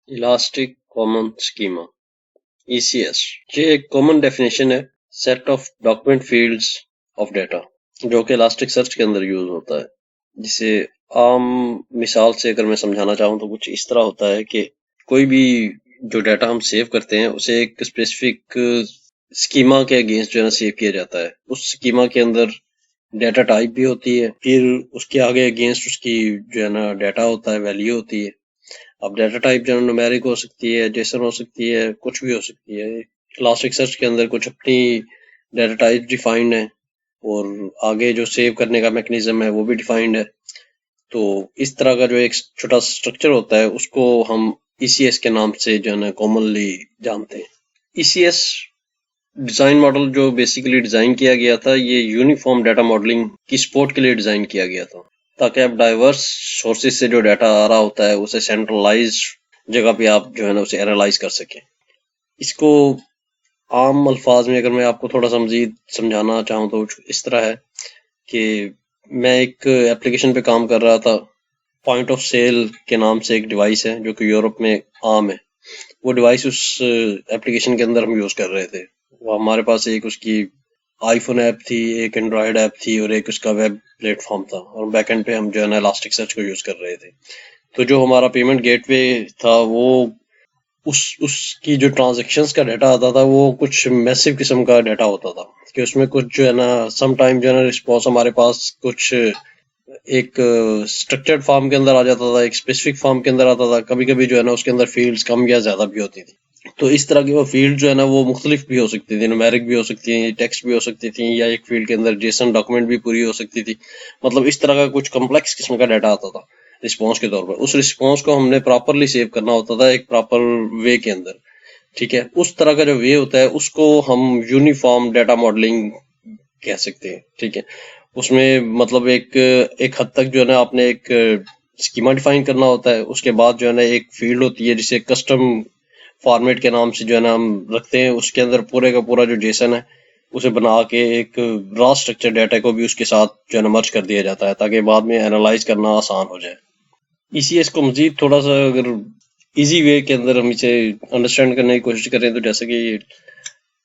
Elastic common schema ECS ये एक common definition है set of document fields of data जो कि इलास्टिक सर्च के अंदर यूज होता है। जिसे आम मिसाल से अगर मैं समझाना चाहूँ तो कुछ इस तरह होता है कि कोई भी जो डेटा हम सेव करते हैं उसे एक स्पेसिफिक स्कीमा के अगेंस्ट जो है ना सेव किया जाता है। उस स्कीमा के अंदर डेटा टाइप भी होती है, फिर उसके आगे अगेंस्ट उसकी जो है ना डेटा होता है, वैल्यू होती है। अब डेटा टाइप जो न्यूमेरिक हो सकती है, जेसन हो सकती है, कुछ भी हो सकती है। इलास्टिक सर्च के अंदर कुछ अपनी डेटा टाइप डिफाइंड है और आगे जो सेव करने का मैकेनिज्म है वो भी डिफाइंड है। तो इस तरह का जो एक छोटा स्ट्रक्चर होता है उसको हम ECS के नाम से जो है ना कॉमनली जानते हैं। ECS डिजाइन मॉडल जो बेसिकली डिजाइन किया गया था, ये यूनिफॉर्म डाटा मॉडलिंग की सपोर्ट के लिए डिजाइन किया गया था, ताकि आप डाइवर्स सोर्सेज से जो डाटा आ रहा होता है उसे सेंट्रलाइज जगह पे आप जो है ना उसे एनालाइज कर सकें। इसको आम अल्फाज में अगर मैं आपको थोड़ा सा मजीद समझाना चाहूँ तो इस तरह है कि मैं एक एप्लीकेशन पे काम कर रहा था। पॉइंट ऑफ सेल के नाम से एक डिवाइस है जो कि यूरोप में आम है। वो डिवाइस उस एप्लीकेशन के अंदर हम यूज कर रहे थे। वो हमारे पास एक उसकी आईफोन ऐप थी, एक एंड्रॉयड ऐप थी और एक उसका वेब प्लेटफॉर्म था, और बैकएंड पे हम जो है ना इलास्टिक सर्च को यूज कर रहे थे। तो जो हमारा पेमेंट गेटवे था वो उसकी जो ट्रांजैक्शंस का डाटा आता था वो कुछ मैसिव किस्म का डाटा होता था कि उसमें कुछ जो है ना सम टाइम जो है ना रिस्पॉन्स हमारे पास कुछ एक स्ट्रक्चर्ड फॉर्म के अंदर आ जाता था, एक स्पेसिफिक फॉर्म के अंदर आता था। कभी कभी जो है ना उसके अंदर फील्ड्स कम या ज्यादा भी होती थी। तो इस तरह की वो फील्ड जो है ना वो मुख्तलिफ भी हो सकती थी, न्यूमेरिक भी हो सकती थी, टेक्स्ट भी हो सकती थी, या एक फील्ड के अंदर जेसन डॉक्यूमेंट भी पूरी हो सकती थी। मतलब इस तरह का कुछ कम्प्लेक्स किस्म का डाटा आता था रिस्पॉन्स के तौर पर। उस रिस्पॉन्स को हमने प्रॉपरली सेव करना होता था एक प्रॉपर वे के अंदर। ठीक है, उस तरह का जो वे होता है उसको हम यूनिफॉर्म डाटा मॉडलिंग कह सकते हैं। ठीक है, उसमें मतलब एक एक हद तक जो है ना आपने एक स्कीमा डिफाइन करना होता है। उसके बाद जो है ना एक फील्ड होती है जिसे कस्टम फॉर्मेट के नाम से जो है ना हम रखते हैं। उसके अंदर पूरे का पूरा जो जेसन है उसे बना के एक रॉ स्ट्रक्चर डाटा को भी उसके साथ जो है ना मर्ज कर दिया जाता है, ताकि बाद में एनालाइज करना आसान हो जाए। ECS को मजीद थोड़ा सा अगर इजी वे के अंदर हम इसे अंडरस्टैंड करने की कोशिश करें तो जैसे कि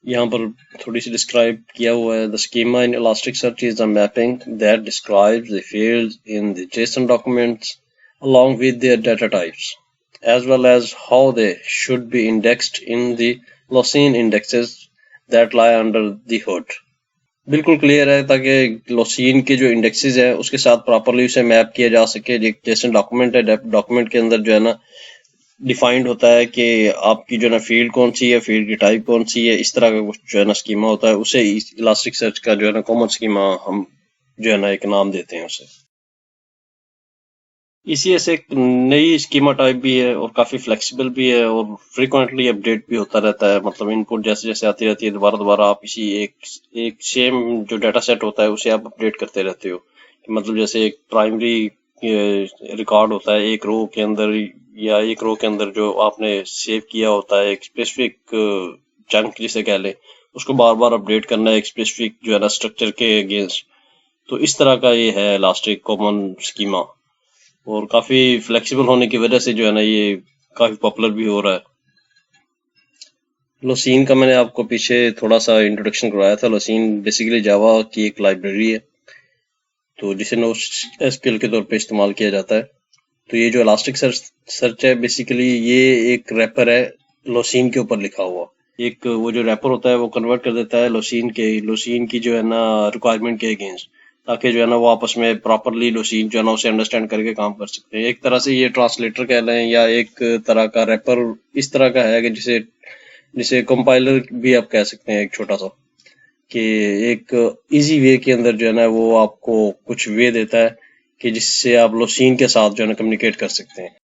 यहाँ पर थोड़ी सी डिस्क्राइब किया हुआ है। The schema in elastic search is the mapping that describes the fields in the Jason documents along with their data types, as well as how they should be indexed in the Losine indexes that lie under the hood. बिल्कुल clear है ताकि लोसीन के जो indexes है उसके साथ properly उसे map किया जा सके। जैसे डॉक्यूमेंट है, डॉक्यूमेंट के अंदर जो है ना डिफाइंड होता है कि आपकी जो है ना फील्ड कौन सी है, फील्ड की टाइप कौन सी है। इस तरह का कुछ जो है ना स्कीमा होता है, उसे इलास्टिक सर्च का जो है ना कॉमन स्कीमा हम जो है ना एक नाम देते हैं उसे। ECS एक नई स्कीमा टाइप भी है और काफी फ्लेक्सिबल भी है और फ्रीक्वेंटली अपडेट भी होता रहता है। मतलब इनपुट जैसे जैसे आती रहती है दोबारा दोबारा आप इसी एक सेम जो डाटा सेट होता है उसे आप अपडेट करते रहते हो। मतलब जैसे एक प्राइमरी रिकॉर्ड होता है एक रो के अंदर, या एक रो के अंदर जो आपने सेव किया होता है एक स्पेसिफिक चंक जिसे कह ले, उसको बार बार अपडेट करना है एक स्पेसिफिक जो है ना स्ट्रक्चर के अगेंस्ट। तो इस तरह का ये है इलास्टिक कॉमन स्कीमा, और काफी फ्लेक्सिबल होने की वजह से जो है ना ये काफी पॉपुलर भी हो रहा है। लोसीन का मैंने आपको पीछे थोड़ा सा इंट्रोडक्शन करवाया था। लोसीन बेसिकली जावा की एक लाइब्रेरी है, तो जिसे NoSQL के तौर पे इस्तेमाल किया जाता है। तो ये जो इलास्टिक सर्च है बेसिकली ये एक रैपर है लोसीन के ऊपर लिखा हुआ। एक वो जो रैपर होता है वो कन्वर्ट कर देता है लोसीन की जो है ना रिक्वायरमेंट के अगेंस्ट, ताकि जो है ना वो आपस में प्रॉपरली लोसीन जो है ना उसे अंडरस्टैंड करके काम कर सकते हैं। एक तरह से ये ट्रांसलेटर कह लें या एक तरह का रैपर इस तरह का है कि जिसे जिसे कंपाइलर भी आप कह सकते हैं, एक छोटा सा, कि एक इजी वे के अंदर जो है ना वो आपको कुछ वे देता है कि जिससे आप लोसीन के साथ जो है ना कम्युनिकेट कर सकते हैं।